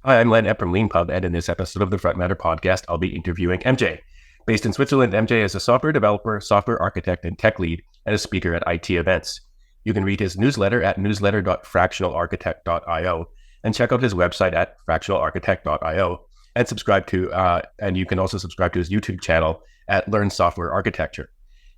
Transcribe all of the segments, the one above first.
Hi, I'm Leanpub from Leanpub, and in this episode of the Front Matter podcast, I'll be interviewing MJ. Based in Switzerland, MJ is a software developer, software architect, and tech lead, and a speaker at IT events. You can read his newsletter at newsletter.fractionalarchitect.io and check out his website at fractionalarchitect.io and you can also subscribe to his YouTube channel at Learn Software Architecture.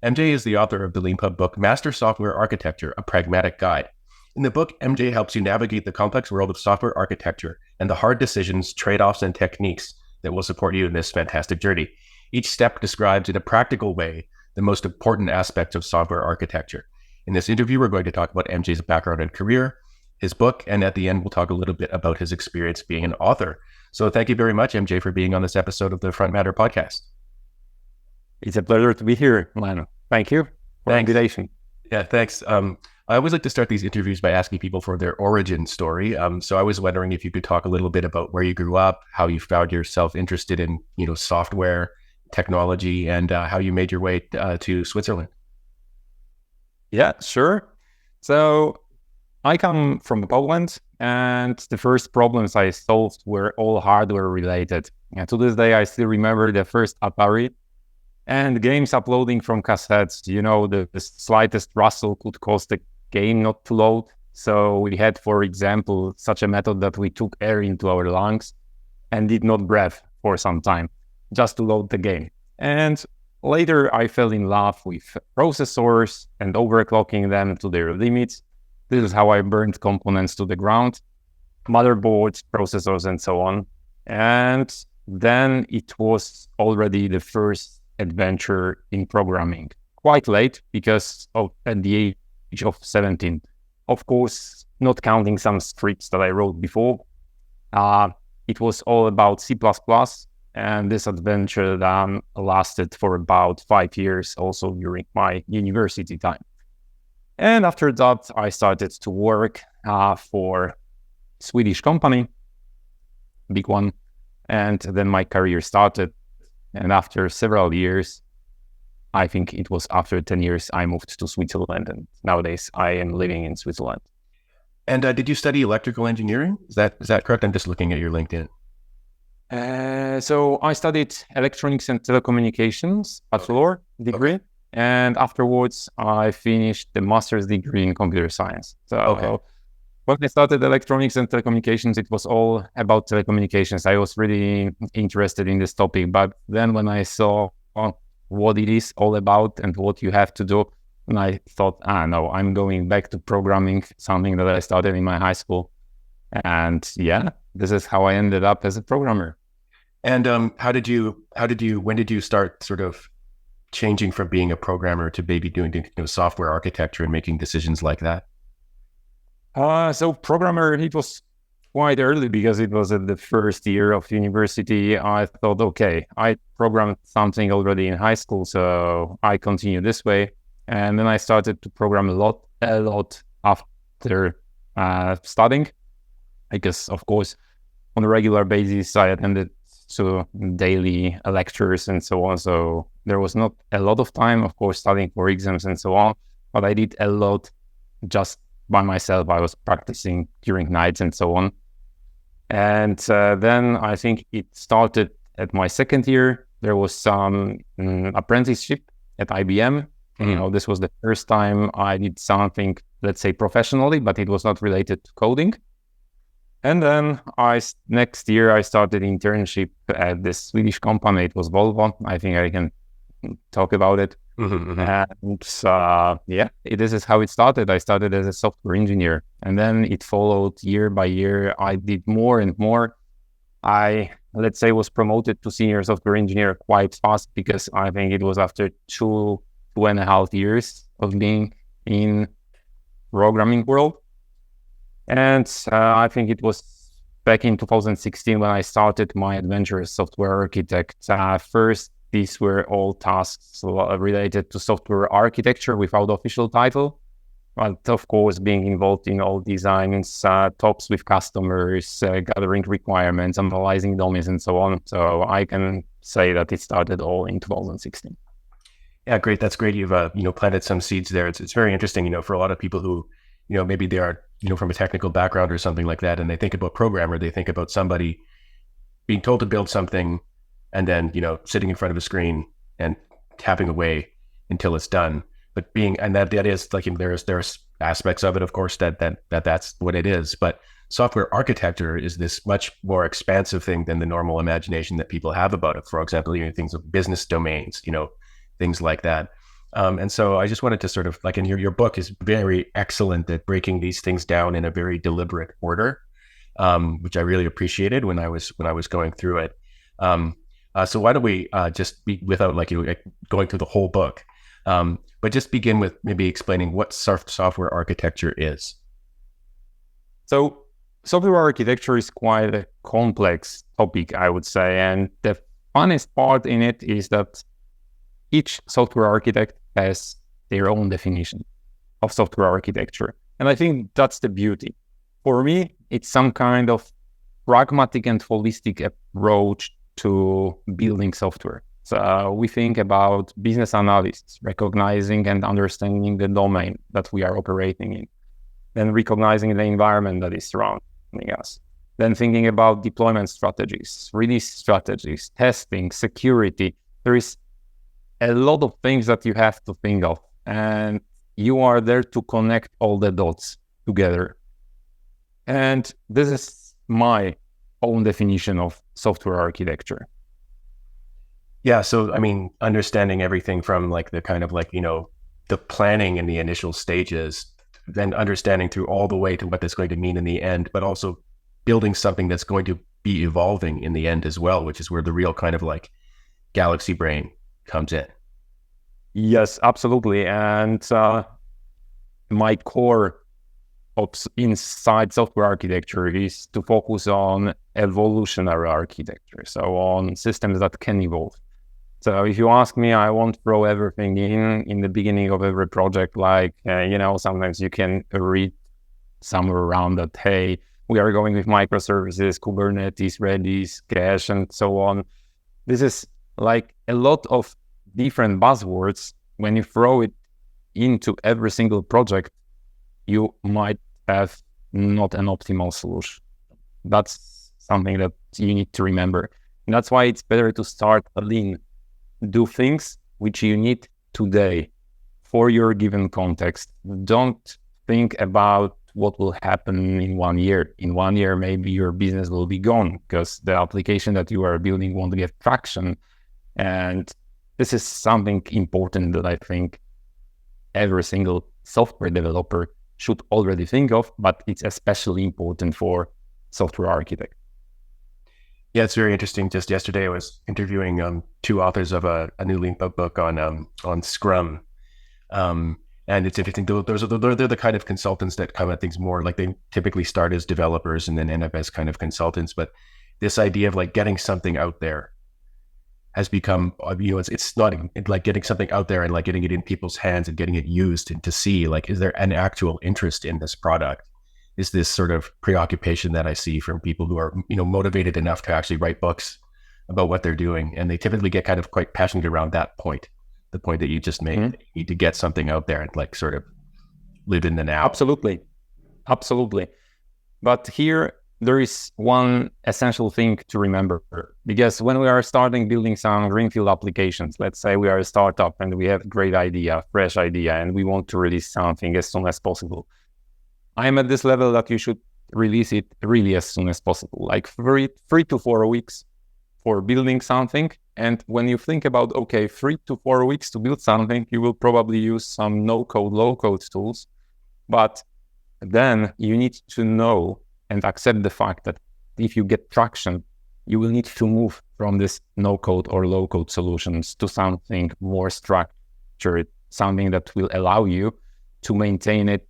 MJ is the author of the Leanpub book, Master Software Architecture, a Pragmatic Guide. In the book, MJ helps you navigate the complex world of software architecture and the hard decisions, trade-offs, and techniques that will support you in this fantastic journey. Each step describes in a practical way the most important aspects of software architecture. In this interview, we're going to talk about MJ's background and career, his book, and at the end, we'll talk a little bit about his experience being an author. So thank you very much, MJ, for being on this episode of the Front Matter podcast. It's a pleasure to be here, Lano. Thank you for the invitation. Yeah, thanks. I always like to start these interviews by asking people for their origin story. So I was wondering if you could talk a little bit about where you grew up, how you found yourself interested in, software, technology, and how you made your way to Switzerland. Yeah, sure. So I come from Poland, and the first problems I solved were all hardware related. And to this day, I still remember the first Atari and games uploading from cassettes. The slightest rustle could cause the game not to load. So we had, for example, such a method that we took air into our lungs and did not breathe for some time just to load the game. And later I fell in love with processors and overclocking them to their limits. This is how I burned components to the ground, motherboards, processors, and so on. And then it was already the first adventure in programming. Quite late, because at the age of 17. Of course, not counting some scripts that I wrote before. It was all about C++, and this adventure lasted for about 5 years, also during my university time. And after that, I started to work for a Swedish company, big one, and then my career started. And after several years, I think it was after 10 years, I moved to Switzerland, and nowadays I am living in Switzerland. And did you study electrical engineering? Is that correct? I'm just looking at your LinkedIn. So I studied electronics and telecommunications bachelor degree, and afterwards I finished the master's degree in computer science. So when I started electronics and telecommunications, it was all about telecommunications. I was really interested in this topic, but then when I saw what it is all about and what you have to do, and I thought, no, I'm going back to programming, something that I started in my high school. And yeah, this is how I ended up as a programmer. And when did you start sort of changing from being a programmer to maybe doing software architecture and making decisions like that? So programmer, it was quite early because it was at the first year of university. I thought, okay, I programmed something already in high school, so I continue this way. And then I started to program a lot after studying, because of course, on a regular basis, I attended to daily lectures and so on. So there was not a lot of time, of course, studying for exams and so on, but I did a lot just by myself. I was practicing during nights and so on. And then I think it started at my second year. There was some apprenticeship at IBM. This was the first time I did something, let's say, professionally, but it was not related to coding. And then next year I started internship at this Swedish company. It was Volvo. I think I can talk about it. Mm-hmm. And this is how it started. I started as a software engineer, and then it followed year by year. I did more and more. I, let's say, was promoted to senior software engineer quite fast, because I think it was after 2.5 years of being in programming world. And I think it was back in 2016 when I started my adventure as software architect. First, these were all tasks related to software architecture without official title. But of course, being involved in all designs, talks with customers, gathering requirements, analyzing domains, and so on. So I can say that it started all in 2016. Yeah, great. That's great. You've planted some seeds there. It's very interesting. For a lot of people who maybe they are from a technical background or something like that, and they think about programmer, they think about somebody being told to build something and then, sitting in front of a screen and tapping away until it's done. But that is like, there's aspects of it, of course, that's what it is. But software architecture is this much more expansive thing than the normal imagination that people have about it. For example, things of business domains, things like that. And so I just wanted to sort of like, and your book is very excellent at breaking these things down in a very deliberate order, which I really appreciated when I was going through it. So why don't we just be, without going through the whole book, but just begin with maybe explaining what software architecture is. So software architecture is quite a complex topic, I would say. And the funnest part in it is that each software architect has their own definition of software architecture. And I think that's the beauty. For me, it's some kind of pragmatic and holistic approach to building software. So we think about business analysts, recognizing and understanding the domain that we are operating in, then recognizing the environment that is surrounding us, then thinking about deployment strategies, release strategies, testing, security. There is a lot of things that you have to think of, and you are there to connect all the dots together. And this is my own definition of software architecture. Yeah. So, I mean, understanding everything from like the kind of like, the planning in the initial stages, then understanding through all the way to what that's going to mean in the end, but also building something that's going to be evolving in the end as well, which is where the real kind of like galaxy brain comes in. Yes, absolutely. And my core inside software architecture is to focus on evolutionary architecture, so on systems that can evolve. So if you ask me, I won't throw everything in the beginning of every project. Like, sometimes you can read somewhere around that, hey, we are going with microservices, Kubernetes, Redis, cache, and so on. This is like a lot of different buzzwords. When you throw it into every single project, you might have not an optimal solution. That's something that you need to remember. And that's why it's better to start lean. Do things which you need today for your given context. Don't think about what will happen in 1 year. In 1 year, maybe your business will be gone because the application that you are building won't get traction. And this is something important that I think every single software developer should already think of, but it's especially important for software architects. Yeah, it's very interesting. Just yesterday, I was interviewing two authors of a new Leanpub book on Scrum, and it's interesting. They're the kind of consultants that come at things more like they typically start as developers and then end up as kind of consultants. But this idea of like getting something out there has become, it's not like getting something out there and like getting it in people's hands and getting it used and to see like, is there an actual interest in this product? Is this sort of preoccupation that I see from people who are, motivated enough to actually write books about what they're doing. And they typically get kind of quite passionate around that point, the point that you just made. Mm-hmm. You need to get something out there and like sort of live in the now. Absolutely. But here, there is one essential thing to remember, because when we are starting building some greenfield applications, let's say we are a startup and we have a great idea, fresh idea, and we want to release something as soon as possible. I'm at this level that you should release it really as soon as possible, like 3 to 4 weeks for building something. And when you think about, 3 to 4 weeks to build something, you will probably use some no-code, low-code tools. But then you need to know and accept the fact that if you get traction, you will need to move from this no-code or low-code solutions to something more structured, something that will allow you to maintain it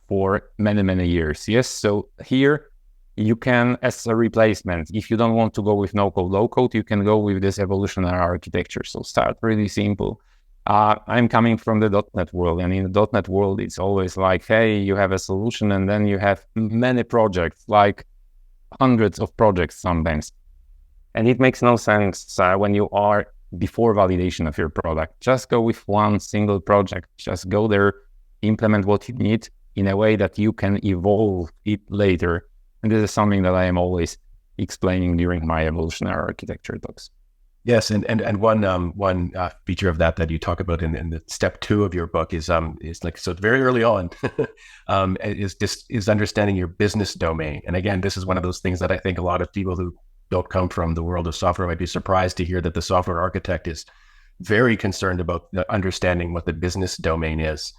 for many, many years. Yes, so here you can, as a replacement, if you don't want to go with no-code, low-code, you can go with this evolutionary architecture. So start really simple. I'm coming from the .NET world, and in the .NET world, it's always like, hey, you have a solution, and then you have many projects, like hundreds of projects sometimes. And it makes no sense when you are before validation of your product. Just go with one single project. Just go there, implement what you need, in a way that you can evolve it later. And this is something that I am always explaining during my evolutionary architecture talks. Yes, and one feature of that you talk about in the step 2 of your book is like, so very early on, is understanding your business domain. And again, this is one of those things that I think a lot of people who don't come from the world of software might be surprised to hear, that the software architect is very concerned about understanding what the business domain is.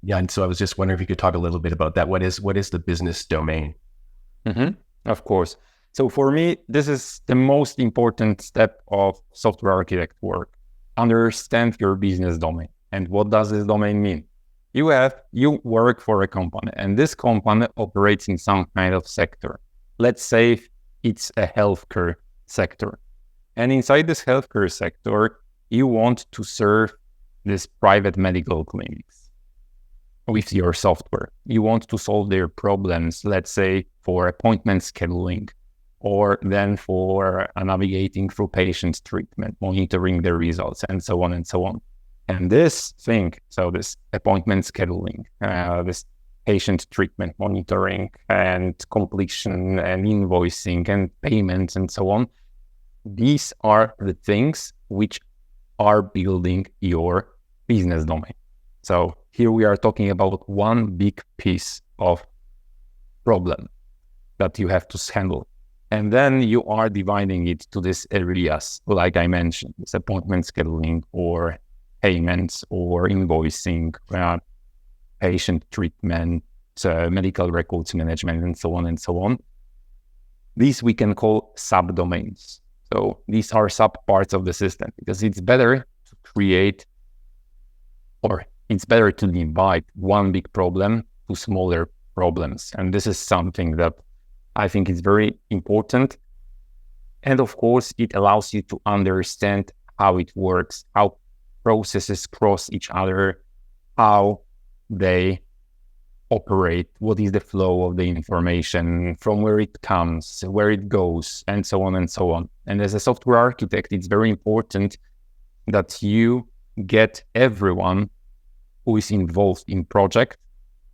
Yeah, and so I was just wondering if you could talk a little bit about that. What is the business domain? Mm-hmm. Of course. So for me, this is the most important step of software architect work. Understand your business domain. And what does this domain mean? You work for a company, and this company operates in some kind of sector. Let's say it's a healthcare sector. And inside this healthcare sector, you want to serve these private medical clinics with your software. You want to solve their problems, let's say for appointment scheduling, or then for navigating through patients' treatment, monitoring their results, and so on and so on. And this thing, so this appointment scheduling, this patient treatment monitoring and completion and invoicing and payments and so on, these are the things which are building your business domain. So here we are talking about one big piece of problem that you have to handle. And then you are dividing it to these areas, like I mentioned, this appointment scheduling or payments or invoicing, patient treatment, medical records management, and so on and so on. These we can call subdomains. So these are subparts of the system, because it's better to create, or it's better to divide one big problem to smaller problems. And this is something that I think is very important. And of course, it allows you to understand how it works, how processes cross each other, how they operate, what is the flow of the information, from where it comes, where it goes, and so on and so on. And as a software architect, it's very important that you get everyone who is involved in project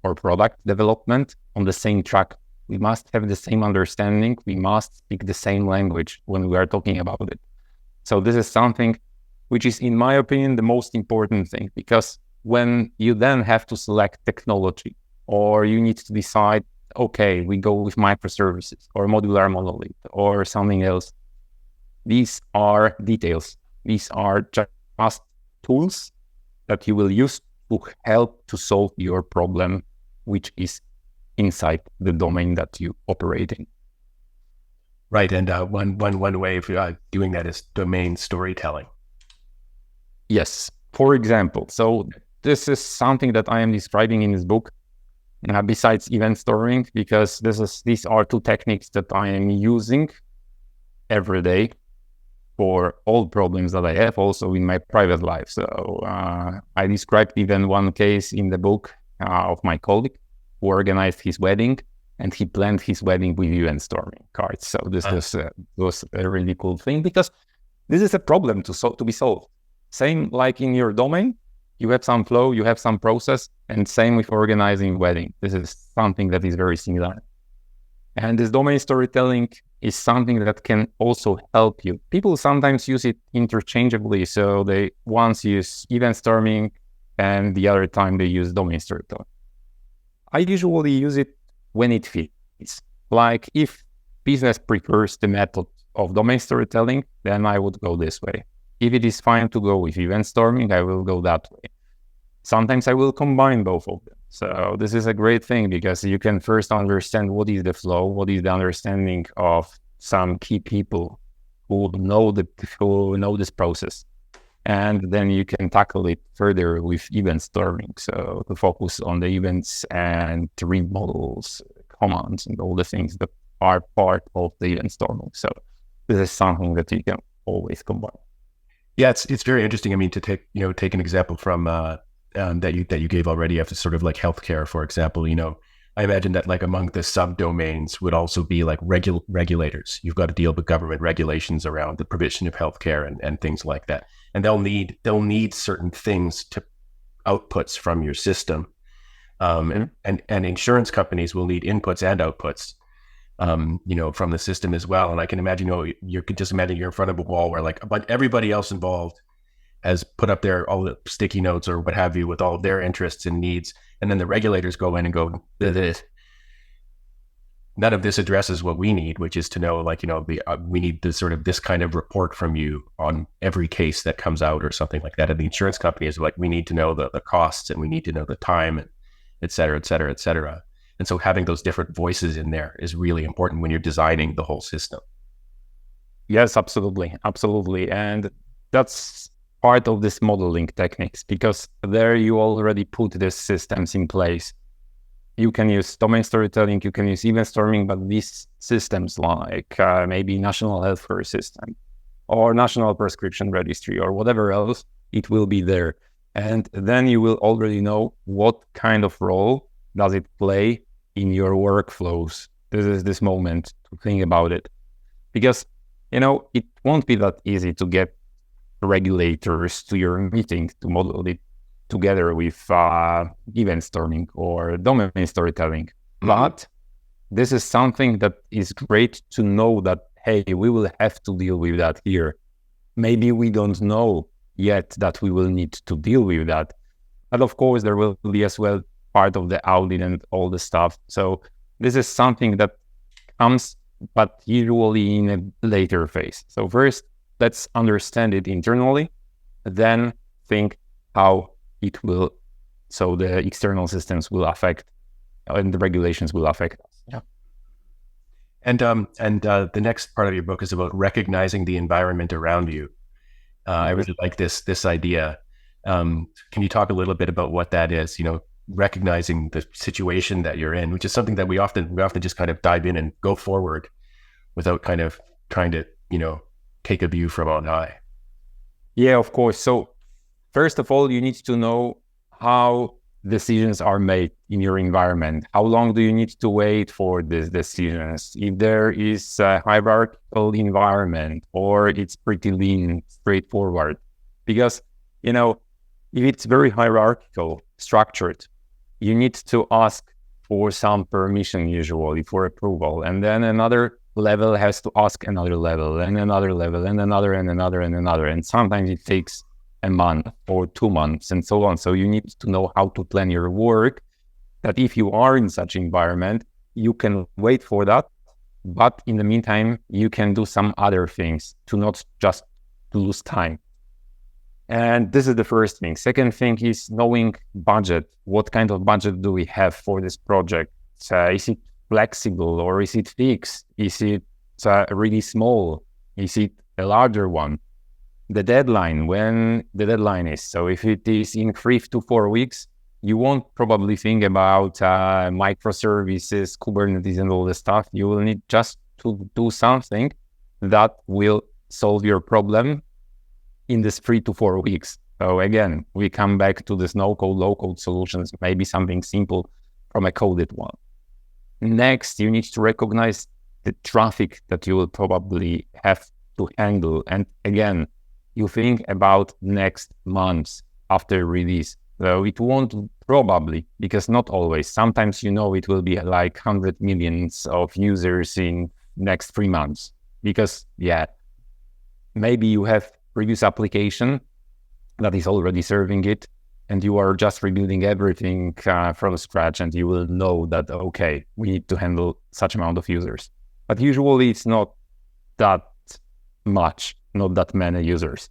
or product development on the same track. We must have the same understanding. We must speak the same language when we are talking about it. So this is something which is, in my opinion, the most important thing, because when you then have to select technology, or you need to decide, okay, we go with microservices or modular monolith or something else, these are details. These are just tools that you will use to help to solve your problem, which is inside the domain that you operate in. Right, and one way of doing that is domain storytelling. Yes, for example, so this is something that I am describing in this book, besides event storing, because these are two techniques that I am using every day for all problems that I have, also in my private life. So I described even one case in the book of my colleague who organized his wedding, and he planned his wedding with event storming cards. So this was a really cool thing, because this is a problem to be solved. Same like in your domain, you have some flow, you have some process, and same with organizing wedding. This is something that is very similar. And this domain storytelling is something that can also help you. People sometimes use it interchangeably. So they once use event storming and the other time they use domain storytelling. I usually use it when it fits. Like if business prefers the method of domain storytelling, then I would go this way. If it is fine to go with event storming, I will go that way. Sometimes I will combine both of them. So this is a great thing, because you can first understand what is the flow, what is the understanding of some key people who know this process. And then you can tackle it further with event storming. So to focus on the events and to read models, commands, and all the things that are part of the event storming. So this is something that you can always combine. Yeah, it's very interesting. I mean, to take an example from that you gave already, after sort of like healthcare, for example. I imagine that like among the subdomains would also be like regulators. You've got to deal with government regulations around the provision of healthcare and things like that. And they'll need certain things to outputs from your system. And insurance companies will need inputs and outputs, from the system as well. And I can imagine, you could just imagine you're in front of a wall where but everybody else involved has put up all the sticky notes or what have you with all of their interests and needs. And then the regulators go in and go, none of this addresses what we need, which is to know, we need this kind of report from you on every case that comes out or something like that. And the insurance company is like, we need to know the costs, and we need to know the time, and et cetera, et cetera, et cetera. And so having those different voices in there is really important when you're designing the whole system. Yes, absolutely. Absolutely. And that's part of this modeling techniques, because there you already put these systems in place. You can use domain storytelling, you can use event storming, but these systems like maybe national healthcare system or national prescription registry or whatever else, it will be there. And then you will already know what kind of role does it play in your workflows. This is this moment to think about it. Because, it won't be that easy to get regulators to your meeting to model it together with event storming or domain storytelling. Mm-hmm. But this is something that is great to know that, hey, we will have to deal with that here. Maybe we don't know yet that we will need to deal with that. But of course, there will be as well part of the audit and all the stuff. So this is something that comes, but usually in a later phase. So first, let's understand it internally, then think how it will, so the external systems will affect, and the regulations will affect us. Yeah. And the next part of your book is about recognizing the environment around you. I really like this idea. Can you talk a little bit about what that is? Recognizing the situation that you're in, which is something that we often just kind of dive in and go forward without kind of trying to, take a view from on high. Yeah, of course. So first of all, you need to know how decisions are made in your environment. How long do you need to wait for these decisions? If there is a hierarchical environment or it's pretty lean, straightforward. Because, if it's very hierarchical, structured, you need to ask for some permission, usually for approval. And then another level has to ask another level and another level and another and another and another. And sometimes it takes a month or 2 months and so on. So you need to know how to plan your work, that if you are in such environment, you can wait for that. But in the meantime, you can do some other things to not just lose time. And this is the first thing. Second thing is knowing budget. What kind of budget do we have for this project? Is it flexible or is it fixed? Is it really small? Is it a larger one? The deadline, when the deadline is. So if it is in 3 to 4 weeks, you won't probably think about microservices, Kubernetes and all this stuff. You will need just to do something that will solve your problem in this 3 to 4 weeks. So again, we come back to this no-code, low-code solutions, maybe something simple from a coded one. Next, you need to recognize the traffic that you will probably have to handle. And again, you think about next months after release. So it won't probably, because not always. Sometimes, it will be like 100 millions of users in next 3 months. Because, maybe you have previous application that is already serving it, and you are just rebuilding everything from scratch, and you will know that, okay, we need to handle such amount of users. But usually it's not that much, not that many users.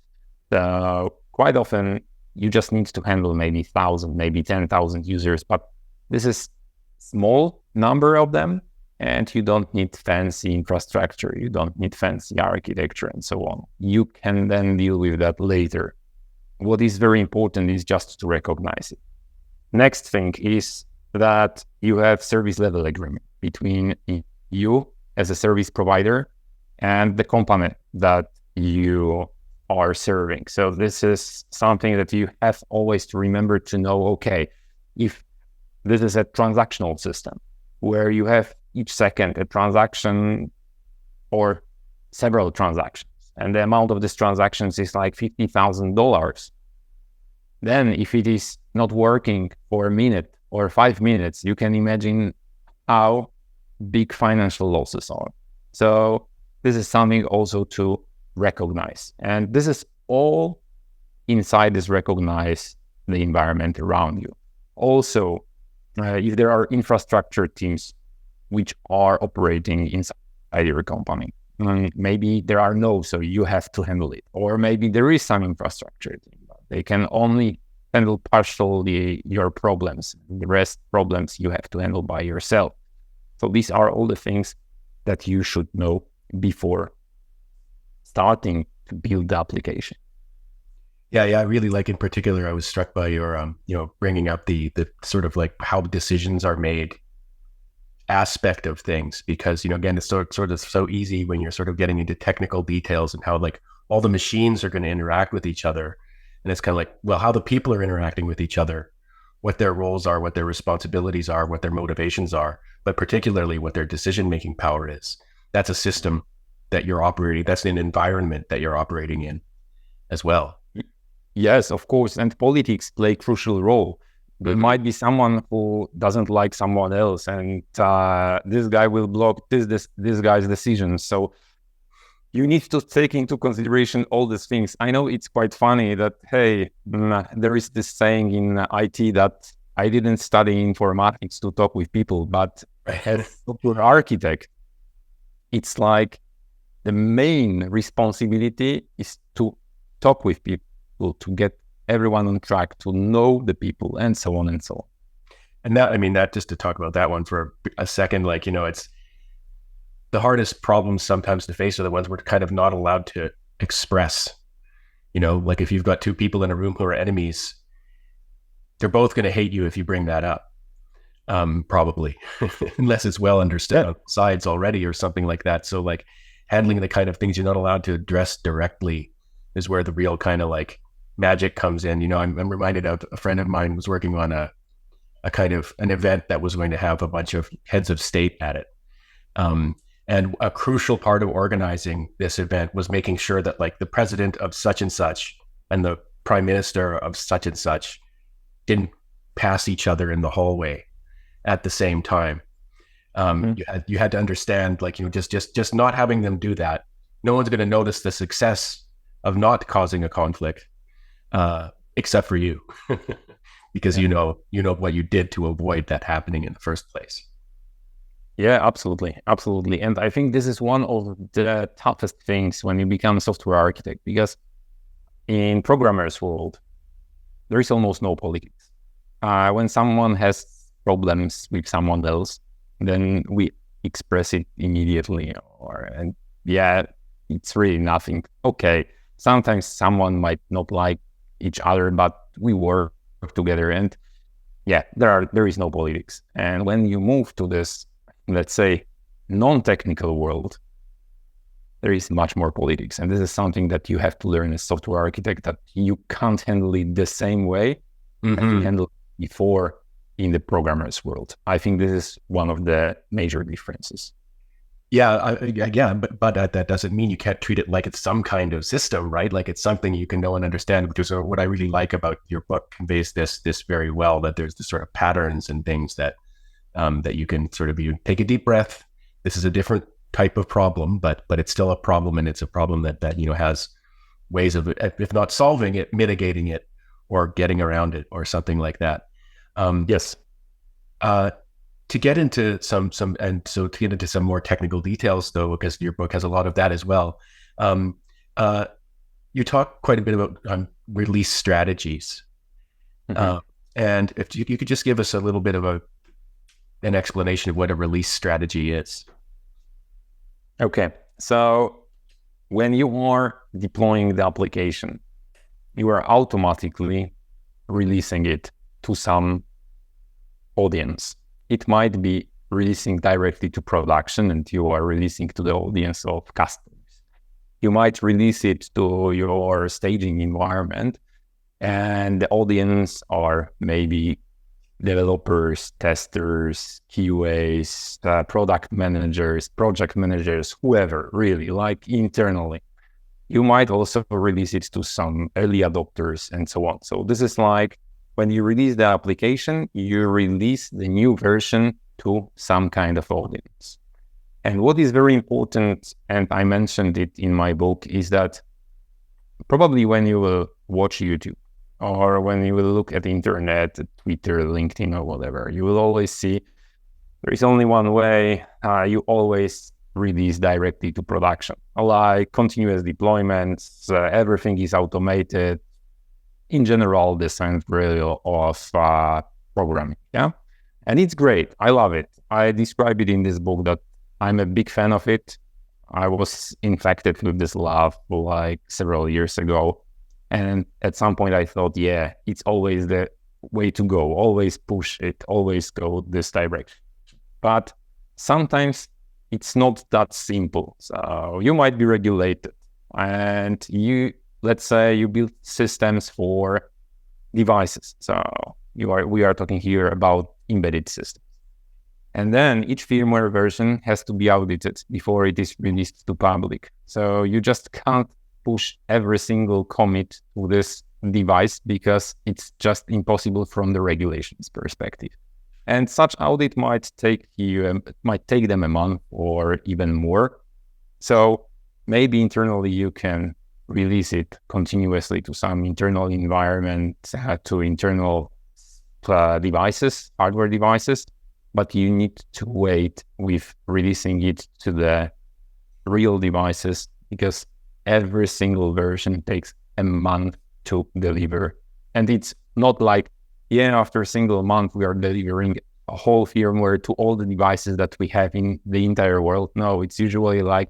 So quite often you just need to handle maybe 1,000, maybe 10,000 users, but this is small number of them, and you don't need fancy infrastructure, you don't need fancy architecture and so on. You can then deal with that later. What is very important is just to recognize it. Next thing is that you have service level agreement between you as a service provider and the company that you are serving. So this is something that you have always to remember to know, okay, if this is a transactional system where you have each second a transaction or several transactions, and the amount of these transactions is like $50,000. Then if it is not working for a minute, or 5 minutes, you can imagine how big financial losses are. So this is something also to recognize. And this is all inside is recognize the environment around you. Also, if there are infrastructure teams which are operating inside your company, maybe there are no, so you have to handle it. Or maybe there is some infrastructure team, but they can only handle partially your problems. The rest problems you have to handle by yourself. So these are all the things that you should know before starting to build the application. Yeah, I really like, in particular, I was struck by your, bringing up the sort of like how decisions are made aspect of things, because, again, it's sort of so easy when you're sort of getting into technical details and how like all the machines are going to interact with each other. And it's kind of like, well, how the people are interacting with each other, what their roles are, what their responsibilities are, what their motivations are, but particularly what their decision-making power is. That's a system that you're operating. That's an environment that you're operating in as well. Yes, of course. And politics play a crucial role. There might be someone who doesn't like someone else, and this guy will block this guy's decisions. So you need to take into consideration all these things. I know it's quite funny that, hey, there is this saying in IT that I didn't study informatics to talk with people, but as a software architect, it's like the main responsibility is to talk with people, to get everyone on track, to know the people, and so on and so on. And that just to talk about that one for a second, like, it's the hardest problems sometimes to face are the ones we're kind of not allowed to express. Like if you've got two people in a room who are enemies, they're both going to hate you if you bring that up. Probably, unless it's well understood on sides already or something like that. So like handling the kind of things you're not allowed to address directly is where the real kind of like magic comes in. I'm reminded of a friend of mine was working on a kind of an event that was going to have a bunch of heads of state at it. And a crucial part of organizing this event was making sure that like the president of such and such and the prime minister of such and such didn't pass each other in the hallway at the same time. You had to understand, like, just not having them do that. No one's going to notice the success of not causing a conflict, except for you, because you know what you did to avoid that happening in the first place. Yeah, absolutely. And I think this is one of the toughest things when you become a software architect, because in programmers' world, there is almost no politics. When someone has problems with someone else, then we express it immediately. And it's really nothing. Okay, sometimes someone might not like each other, but we work together, and there is no politics. And when you move to this, let's say, non-technical world, there is much more politics. And this is something that you have to learn as software architect, that you can't handle it the same way as you handled before in the programmer's world. I think this is one of the major differences. But that doesn't mean you can't treat it like it's some kind of system, right? Like it's something you can know and understand, which is what I really like about your book. Conveys this very well, that there's this sort of patterns and things that you can sort of, you take a deep breath. This is a different type of problem, but it's still a problem, and it's a problem that has ways of, if not solving it, mitigating it or getting around it or something like that. Yes. To get into some more technical details, though, because your book has a lot of that as well. You talk quite a bit about release strategies, and if you could just give us a little bit of an explanation of what a release strategy is. Okay, so when you are deploying the application, you are automatically releasing it to some audience. It might be releasing directly to production, and you are releasing to the audience of customers. You might release it to your staging environment, and the audience are maybe developers, testers, QAs, product managers, project managers, whoever, really, like internally. You might also release it to some early adopters and so on. So this is like when you release the application, you release the new version to some kind of audience. And what is very important, and I mentioned it in my book, is that probably when you will watch YouTube or when you will look at the internet, Twitter, LinkedIn, or whatever, you will always see there is only one way. You always release directly to production, like continuous deployments. Everything is automated. In general, the sense really of programming, yeah, and it's great. I love it. I describe it in this book that I'm a big fan of it. I was infected with this love like several years ago, and at some point I thought, yeah, it's always the way to go. Always push it. Always go this direction. But sometimes it's not that simple. So you might be regulated, and let's say you build systems for devices. So we are talking here about embedded systems. And then each firmware version has to be audited before it is released to public. So you just can't push every single commit to this device because it's just impossible from the regulations perspective. And such audit might take them a month or even more. So maybe internally you can release it continuously to some internal environment, to internal devices, hardware devices, but you need to wait with releasing it to the real devices because every single version takes a month to deliver. And it's not like, after a single month, we are delivering a whole firmware to all the devices that we have in the entire world. No, it's usually like,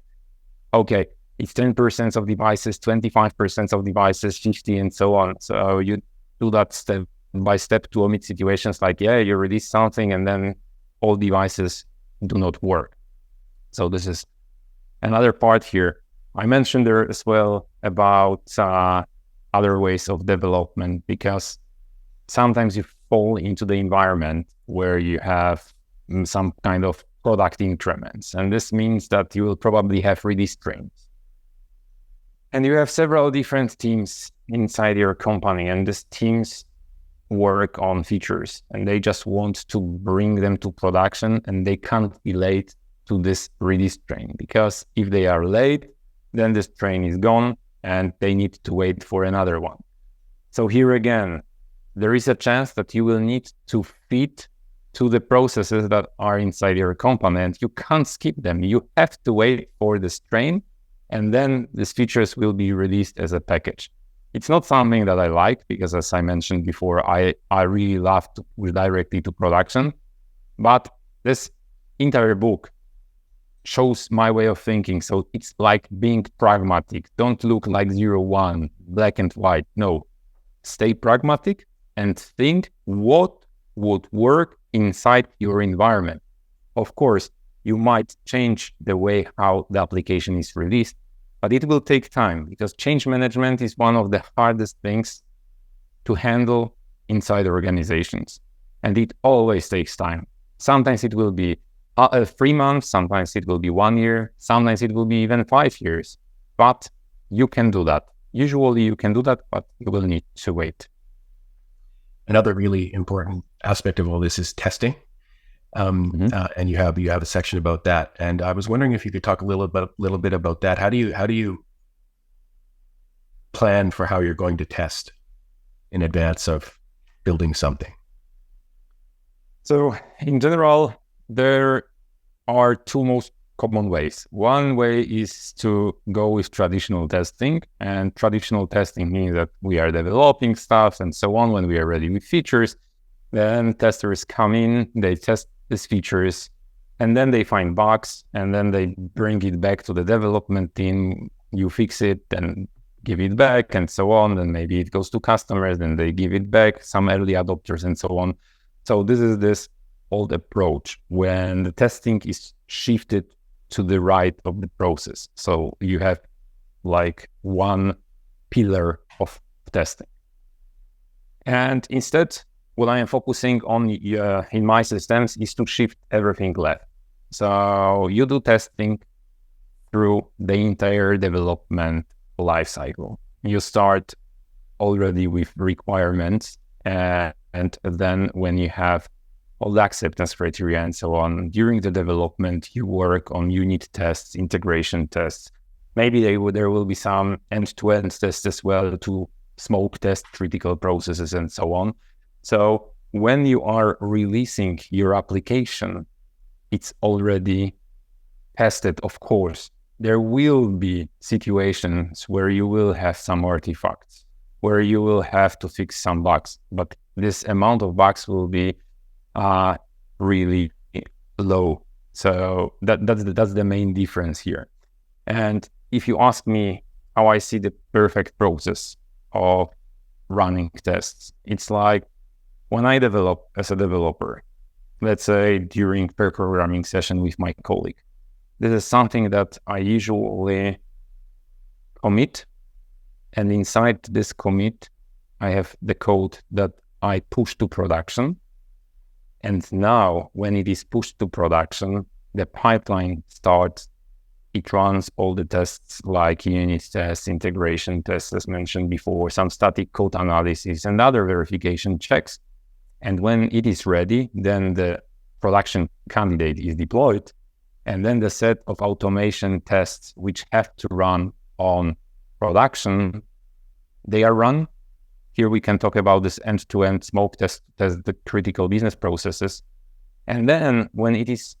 okay, it's 10% of devices, 25% of devices, 50, and so on. So you do that step by step to omit situations like, you release something and then all devices do not work. So this is another part here. I mentioned there as well about other ways of development, because sometimes you fall into the environment where you have some kind of product increments. And this means that you will probably have release trains. And you have several different teams inside your company, and these teams work on features and they just want to bring them to production, and they can't be late to this release train, because if they are late, then this train is gone and they need to wait for another one. So here again, there is a chance that you will need to fit to the processes that are inside your company, and you can't skip them. You have to wait for this train, and then these features will be released as a package. It's not something that I like, because as I mentioned before, I really love to push directly to production. But this entire book shows my way of thinking. So it's like being pragmatic. Don't look like 0-1, black and white. No, stay pragmatic and think what would work inside your environment. Of course, you might change the way how the application is released, but it will take time, because change management is one of the hardest things to handle inside organizations. And it always takes time. Sometimes it will be 3 months, sometimes it will be 1 year, sometimes it will be even 5 years. But you can do that. Usually you can do that, but you will need to wait. Another really important aspect of all this is testing. And you have a section about that. And I was wondering if you could talk a little bit about that. How do you plan for how you're going to test in advance of building something? So in general, there are two most common ways. One way is to go with traditional testing, and traditional testing means that we are developing stuff and so on. When we are ready with features, then testers come in, they test these features, and then they find bugs, and then they bring it back to the development team. You fix it and give it back, and so on. Then maybe it goes to customers, then they give it back, some early adopters, and so on. So this is this old approach when the testing is shifted to the right of the process. So you have like one pillar of testing. And instead, what I am focusing on in my systems is to shift everything left. So you do testing through the entire development lifecycle. You start already with requirements, and And then when you have all the acceptance criteria and so on, during the development, you work on unit tests, integration tests. Maybe there will be some end-to-end tests as well to smoke test critical processes and so on. So when you are releasing your application, it's already tested, of course. There will be situations where you will have some artifacts, where you will have to fix some bugs, but this amount of bugs will be really low. So that's the main difference here. And if you ask me how I see the perfect process of running tests, it's like when I develop as a developer, let's say during pair programming session with my colleague, this is something that I usually commit. And inside this commit, I have the code that I push to production. And now when it is pushed to production, the pipeline starts. It runs all the tests like unit tests, integration tests, as mentioned before, some static code analysis and other verification checks. And when it is ready, then the production candidate is deployed. And then the set of automation tests which have to run on production, they are run. Here we can talk about this end-to-end smoke test, the critical business processes. And then when it is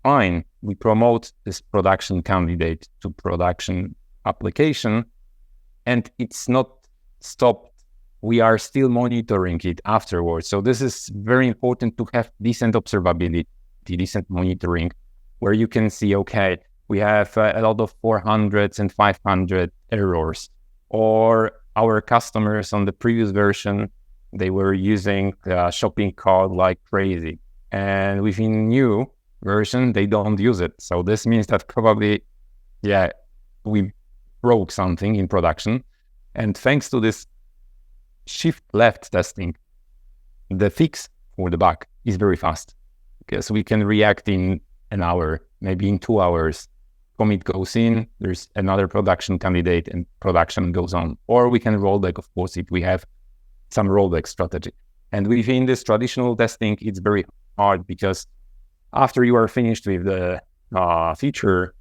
fine, we promote this production candidate to production application, and it's not stopped. We are still monitoring it afterwards. So this is very important to have decent observability, decent monitoring, where you can see, okay, we have a lot of 400s and 500 errors, or our customers on the previous version, they were using the shopping cart like crazy. And within new version, they don't use it. So this means that probably, we broke something in production. And thanks to this shift left testing, the fix for the bug is very fast because we can react in an hour, maybe in 2 hours. Commit goes in, there's another production candidate and production goes on. Or we can rollback, of course, if we have some rollback strategy. And within this traditional testing, it's very hard because after you are finished with the feature,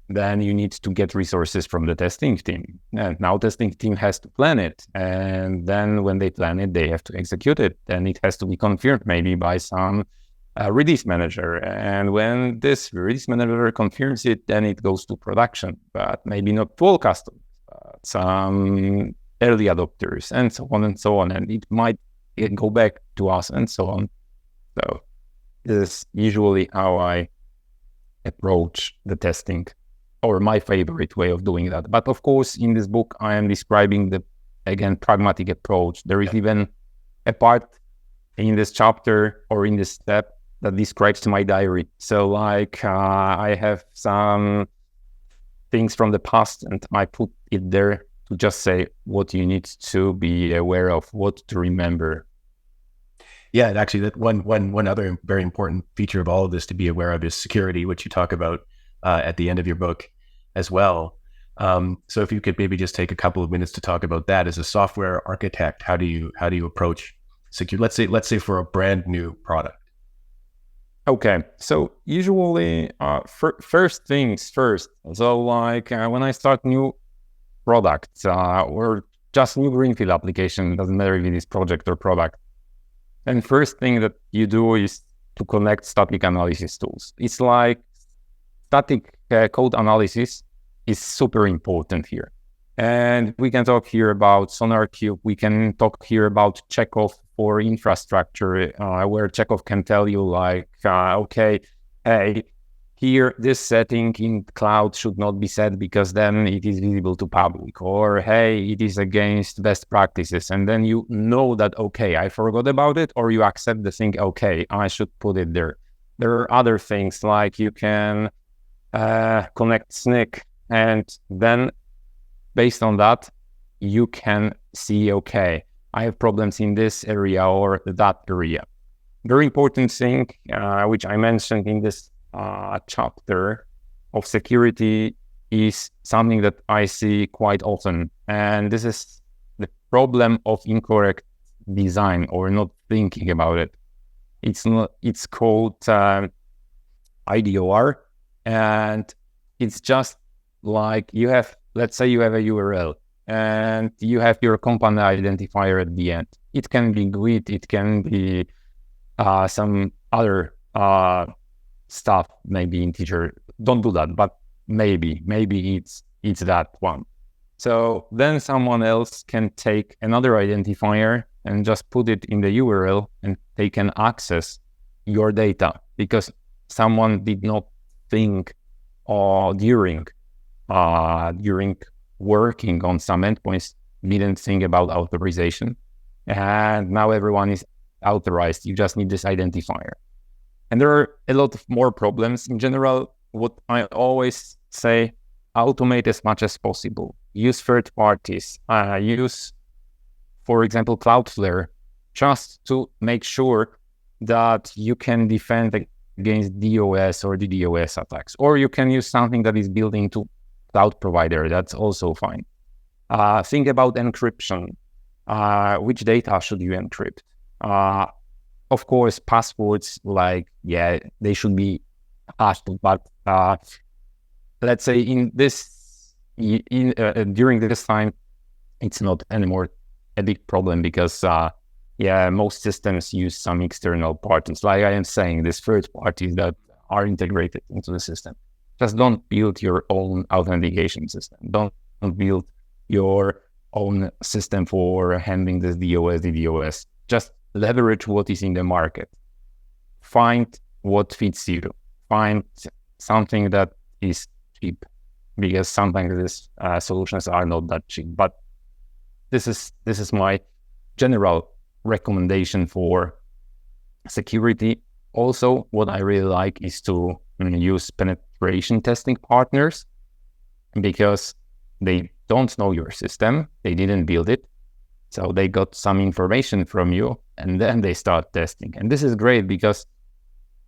then you need to get resources from the testing team. And now testing team has to plan it. And then when they plan it, they have to execute it. Then it has to be confirmed maybe by some release manager. And when this release manager confirms it, then it goes to production, but maybe not to all customers, but some early adopters and so on and so on. And it might go back to us and so on. So this is usually how I approach the testing, or my favorite way of doing that. But of course, in this book, I am describing the, again, pragmatic approach. There is even a part in this chapter or in this step that describes my diary. So like I have some things from the past and I put it there to just say what you need to be aware of, what to remember. Yeah, and actually that one other very important feature of all of this to be aware of is security, which you talk about at the end of your book as well. So if you could maybe just take a couple of minutes to talk about that as a software architect, how do you approach secure? Let's say for a brand new product. Okay, so usually first things first. So like when I start new products or just new greenfield application, doesn't matter if it is project or product. And first thing that you do is to connect static analysis tools. It's like static code analysis is super important here. And we can talk here about SonarQube. We can talk here about Chekhov for infrastructure, where Chekhov can tell you like, okay, hey, here, this setting in cloud should not be set because then it is visible to public, or hey, it is against best practices. And then you know that, okay, I forgot about it, or you accept the thing, okay, I should put it there. There are other things like you can connect SNCC, and then based on that, you can see, okay, I have problems in this area or that area. Very important thing, which I mentioned in this chapter of security, is something that I see quite often. And this is the problem of incorrect design or not thinking about it. It's called IDOR, and it's just like let's say you have a URL and you have your company identifier at the end. It can be GUID, it can be some other stuff, maybe integer. Don't do that, but maybe it's that one. So then someone else can take another identifier and just put it in the URL, and they can access your data because someone did not think during working on some endpoints, didn't think about authorization. And now everyone is authorized. You just need this identifier. And there are a lot of more problems. In general, what I always say, automate as much as possible. Use third parties. Use, for example, Cloudflare, just to make sure that you can defend against DOS or DDoS attacks. Or you can use something that is built into cloud provider. That's also fine. Think about encryption. Which data should you encrypt? Of course, passwords, they should be hashed, but let's say during this time, it's not anymore a big problem because most systems use some external parties. Like I am saying, these third parties that are integrated into the system. Just don't build your own authentication system. Don't build your own system for handling this DOS, DDoS. Just leverage what is in the market. Find what fits you. Find something that is cheap, because sometimes these solutions are not that cheap. But this is my general recommendation for security. Also, what I really like is to use penetration testing partners, because they don't know your system, they didn't build it, so they got some information from you, and then they start testing. And this is great because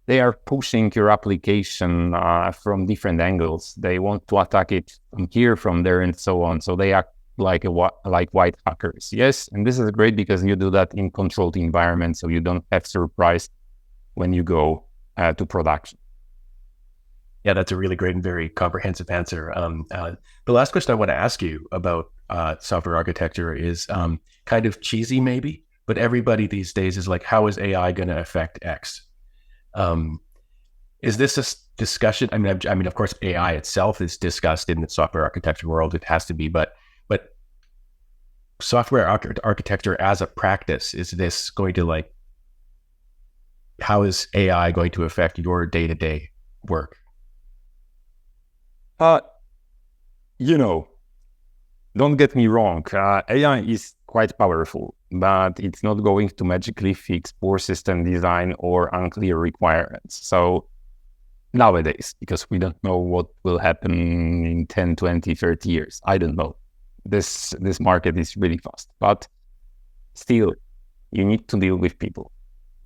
they are pushing your application from different angles. They want to attack it from here, from there, and so on. So they act like white hackers. Yes, and this is great because you do that in controlled environment, so you don't have surprise when you go to production. Yeah, that's a really great and very comprehensive answer. The last question I want to ask you about software architecture is kind of cheesy maybe, but everybody these days is like, how is AI going to affect X? Is this a discussion? I mean, of course, AI itself is discussed in the software architecture world. It has to be, but software architecture as a practice, is this going to how is AI going to affect your day-to-day work? Don't get me wrong. AI is quite powerful, but it's not going to magically fix poor system design or unclear requirements. So nowadays, because we don't know what will happen in 10, 20, 30 years, I don't know. This market is really fast, but still, you need to deal with people.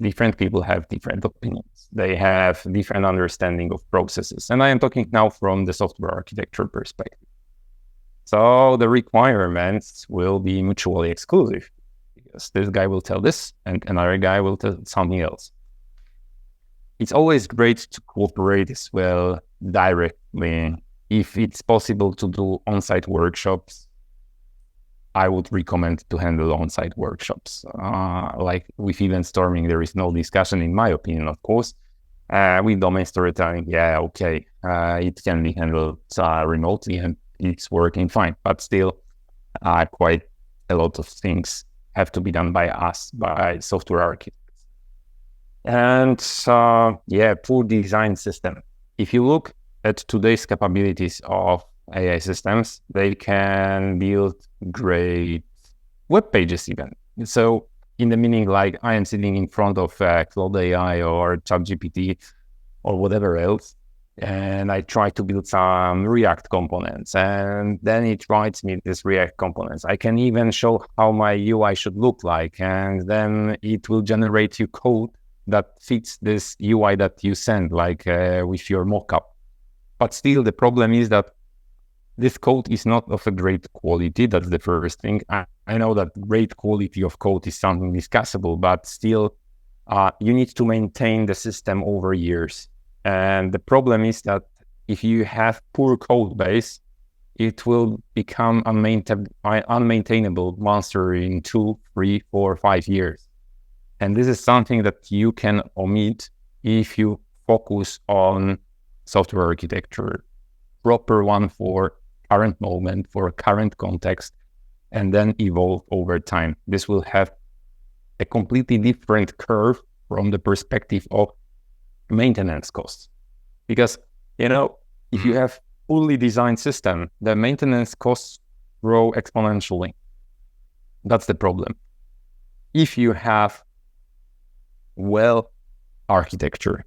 Different people have different opinions. They have different understanding of processes. And I am talking now from the software architecture perspective. So the requirements will be mutually exclusive, because this guy will tell this and another guy will tell something else. It's always great to cooperate as well directly. If it's possible to do on-site workshops, I would recommend to handle on-site workshops. Like with event storming, there is no discussion, in my opinion, of course. With domain storytelling, it can be handled remotely and it's working fine. But still, quite a lot of things have to be done by us, by software architects. And poor design system. If you look at today's capabilities of AI systems, they can build great web pages even. So in the meaning, like I am sitting in front of Claude AI or ChatGPT or whatever else, and I try to build some React components, and then it writes me this React components. I can even show how my UI should look like, and then it will generate you code that fits this UI that you send, like with your mockup. But still, the problem is that this code is not of a great quality. That's the first thing. I know that great quality of code is something discussable, but still, you need to maintain the system over years. And the problem is that if you have poor code base, it will become unmaintainable monster in 2, 3, 4, 5 years. And this is something that you can omit if you focus on software architecture, proper one for current moment, for current context, and then evolve over time. This will have a completely different curve from the perspective of maintenance costs. Because, if you have fully designed system, the maintenance costs grow exponentially. That's the problem. If you have well architecture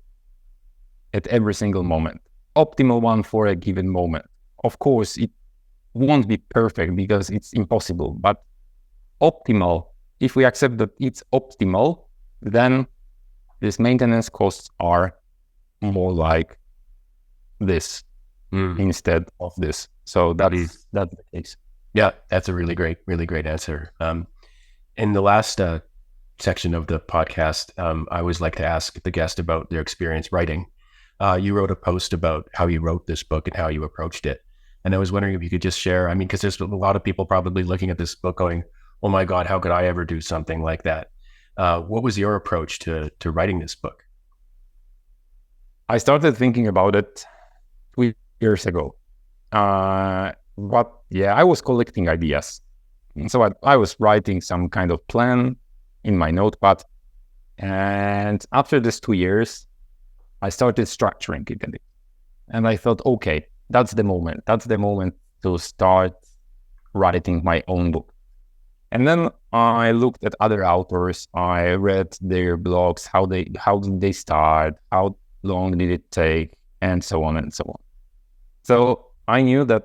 at every single moment, optimal one for a given moment, of course, it won't be perfect because it's impossible, but optimal, if we accept that it's optimal, then these maintenance costs are more like this instead of this. So that's the case. Yeah, that's a really great answer. In the last section of the podcast, I always like to ask the guest about their experience writing. You wrote a post about how you wrote this book and how you approached it. And I was wondering if you could just share, because there's a lot of people probably looking at this book going, oh my God, how could I ever do something like that? What was your approach to writing this book? I started thinking about it 2 years ago. I was collecting ideas. And so I was writing some kind of plan in my notepad. And after these 2 years, I started structuring it a bit. And I thought, okay, that's the moment. That's the moment to start writing my own book. And then I looked at other authors. I read their blogs, how did they start, how long did it take, and so on and so on. So I knew that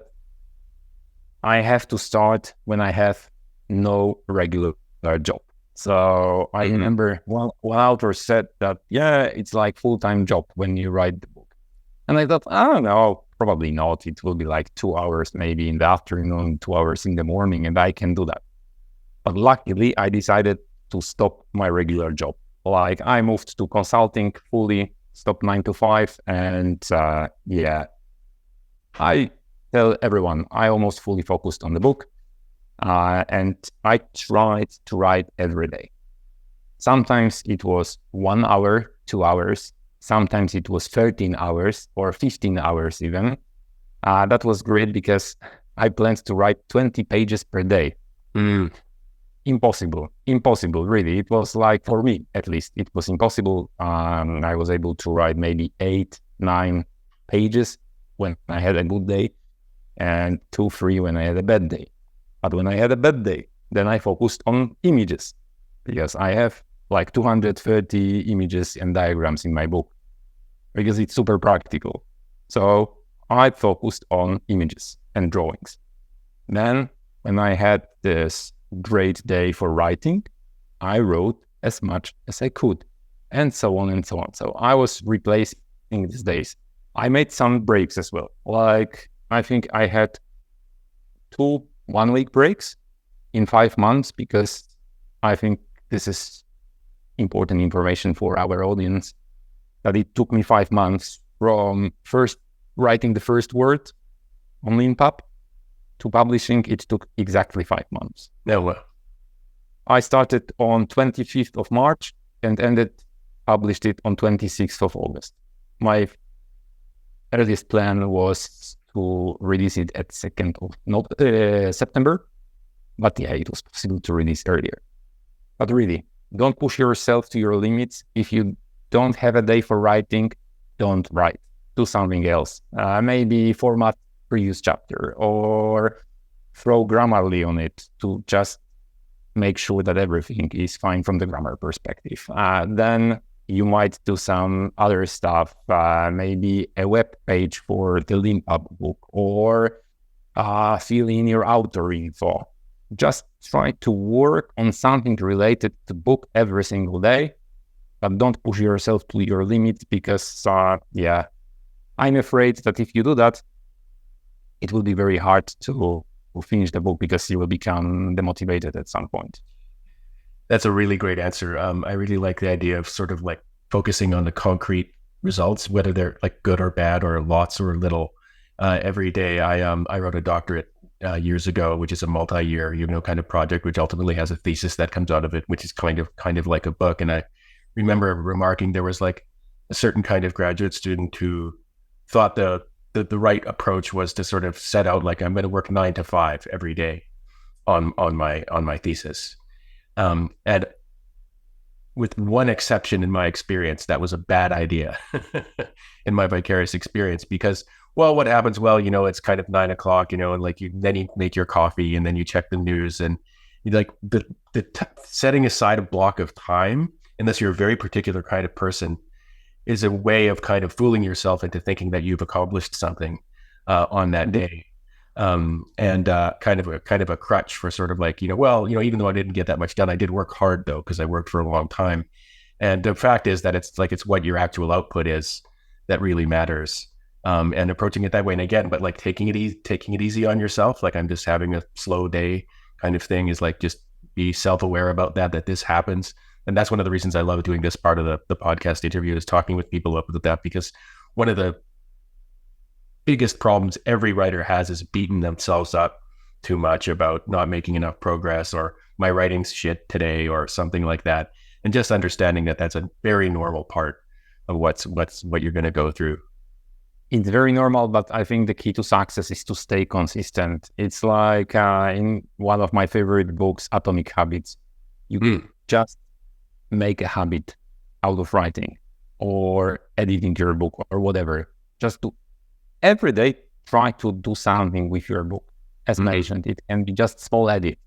I have to start when I have no regular job. So I remember one author said that, it's like full-time job when you write the book. And I thought, I don't know, probably not. It will be like 2 hours maybe in the afternoon, 2 hours in the morning, and I can do that. But luckily, I decided to stop my regular job. Like I moved to consulting fully, stopped 9 to 5, and I tell everyone I almost fully focused on the book, and I tried to write every day. Sometimes it was 1 hour, 2 hours. Sometimes it was 13 hours or 15 hours even. That was great because I planned to write 20 pages per day. Impossible, really. It was like, for me at least, it was impossible. I was able to write maybe 8, 9 pages when I had a good day, and 2, 3 when I had a bad day. But when I had a bad day, then I focused on images, because I have like 230 images and diagrams in my book, because it's super practical. So I focused on images and drawings. Then when I had this great day for writing, I wrote as much as I could, and so on and so on. So I was replacing these days. I made some breaks as well. Like I think I had 2 1-week breaks in 5 months, because I think this is important information for our audience, that it took me 5 months from first writing the first word on Leanpub to publishing. It took exactly 5 months. No way. I started on 25th of March and published it on 26th of August. My earliest plan was to release it at 2nd of September, but it was possible to release earlier. But really, don't push yourself to your limits. If you don't have a day for writing, don't write. Do something else. Maybe format previous chapter, or throw Grammarly on it to just make sure that everything is fine from the grammar perspective. Then you might do some other stuff, maybe a web page for the Leanpub book, or fill in your author info. Just try to work on something related to book every single day, but don't push yourself to your limits, because I'm afraid that if you do that, it will be very hard to finish the book because you will become demotivated at some point. That's a really great answer. I really like the idea of sort of like focusing on the concrete results, whether they're like good or bad or lots or little. Every day, I wrote a doctorate years ago, which is a multi-year, kind of project, which ultimately has a thesis that comes out of it, which is kind of like a book. And I remember remarking there was like a certain kind of graduate student who thought the right approach was to sort of set out like I'm going to work 9 to 5 every day on my thesis. And with one exception in my experience, that was a bad idea in my vicarious experience because, well, what happens? Well, it's kind of 9 o'clock, and like then you make your coffee and then you check the news and you like setting aside a block of time, unless you're a very particular kind of person, is a way of kind of fooling yourself into thinking that you've accomplished something on that day. And kind of a crutch for sort of like, even though I didn't get that much done, I did work hard though, because I worked for a long time. And the fact is that it's what your actual output is that really matters. And approaching it that way. And again, but like taking it easy on yourself, like I'm just having a slow day kind of thing, is like, just be self-aware about that this happens. And that's one of the reasons I love doing this part of the podcast interview, is talking with people about that, because one of the biggest problems every writer has is beating themselves up too much about not making enough progress, or my writing's shit today, or something like that. And just understanding that that's a very normal part of what you're going to go through. It's very normal, but I think the key to success is to stay consistent. It's like in one of my favorite books, Atomic Habits, you just make a habit out of writing or editing your book or whatever. Just to every day try to do something with your book. As mentioned, it can be just small edit,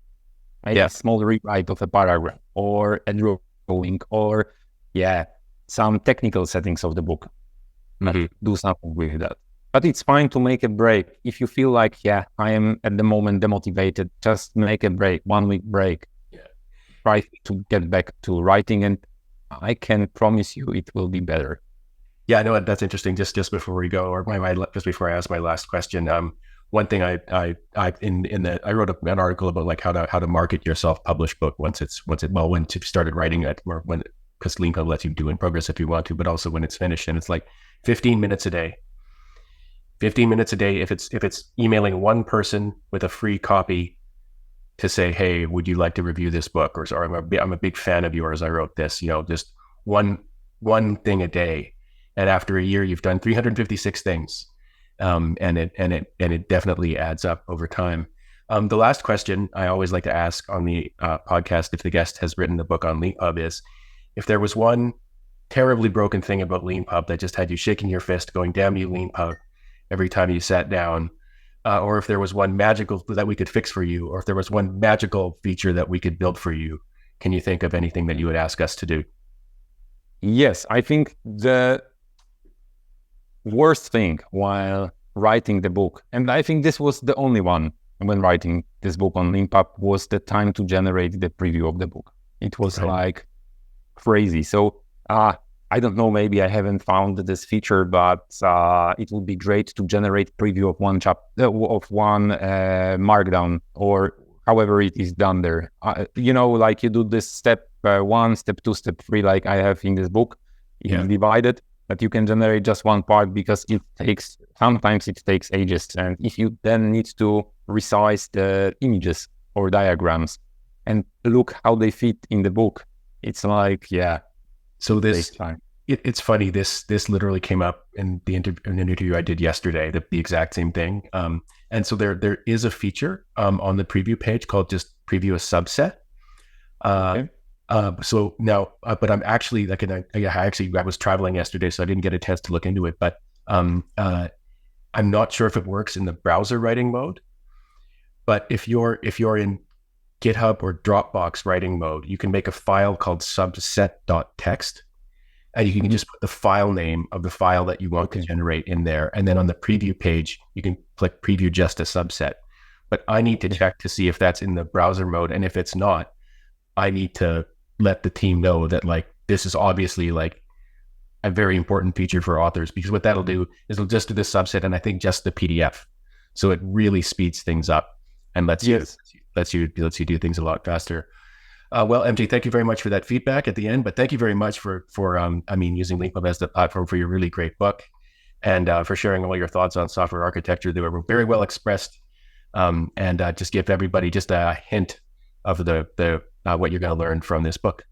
right? A small rewrite of a paragraph, or a drawing, or some technical settings of the book. Do something with that. But it's fine to make a break. If you feel like, I am at the moment demotivated, just make a break, 1 week break. Try to get back to writing, and I can promise you it will be better. Yeah, I know that's interesting. Just before we go, or just before I ask my last question, one thing I wrote an article about like how to market your self-published book once you've started writing it, or because Leanpub lets you do in progress if you want to, but also when it's finished. And it's like 15 minutes a day. 15 minutes a day. If it's emailing one person with a free copy to say, hey, would you like to review this book? Or I'm a big fan of yours. I wrote this, just one thing a day. And after a year, you've done 356 things. And it definitely adds up over time. The last question I always like to ask on the podcast, if the guest has written a book on Leanpub, is if there was one terribly broken thing about Leanpub that just had you shaking your fist going, damn you, Leanpub, every time you sat down, or if there was one magical that we could fix for you, or if there was one magical feature that we could build for you, can you think of anything that you would ask us to do? Yes, I think the worst thing while writing the book, and I think this was the only one when writing this book on Leanpub, was the time to generate the preview of the book. It was like crazy. So I don't know, maybe I haven't found this feature, but it would be great to generate preview of one markdown, or however it is done there. Like you do this step 1, step 2, step 3, like I have in this book. It's divided, but you can generate just one part, because sometimes it takes ages. And if you then need to resize the images or diagrams and look how they fit in the book, it's like, So it's funny. This literally came up in an interview I did yesterday. The exact same thing. And so there is a feature on the preview page called just preview a subset. So now, but I'm actually I was traveling yesterday, so I didn't get a chance to look into it. But I'm not sure if it works in the browser writing mode. But if you're in GitHub or Dropbox writing mode, you can make a file called subset.txt, and you can just put the file name of the file that you want to generate in there. And then on the preview page, you can click preview just a subset. But I need to check to see if that's in the browser mode. And if it's not, I need to let the team know that like, this is obviously like a very important feature for authors, because what that'll do is it'll just do the subset, and I think just the PDF. So it really speeds things up. and lets Yes. you do things a lot faster. Well, MJ, thank you very much for that feedback at the end, but thank you very much for using Leanpub as the platform for your really great book, and for sharing all your thoughts on software architecture. They were very well expressed, and just give everybody just a hint of the what you're going to learn from this book.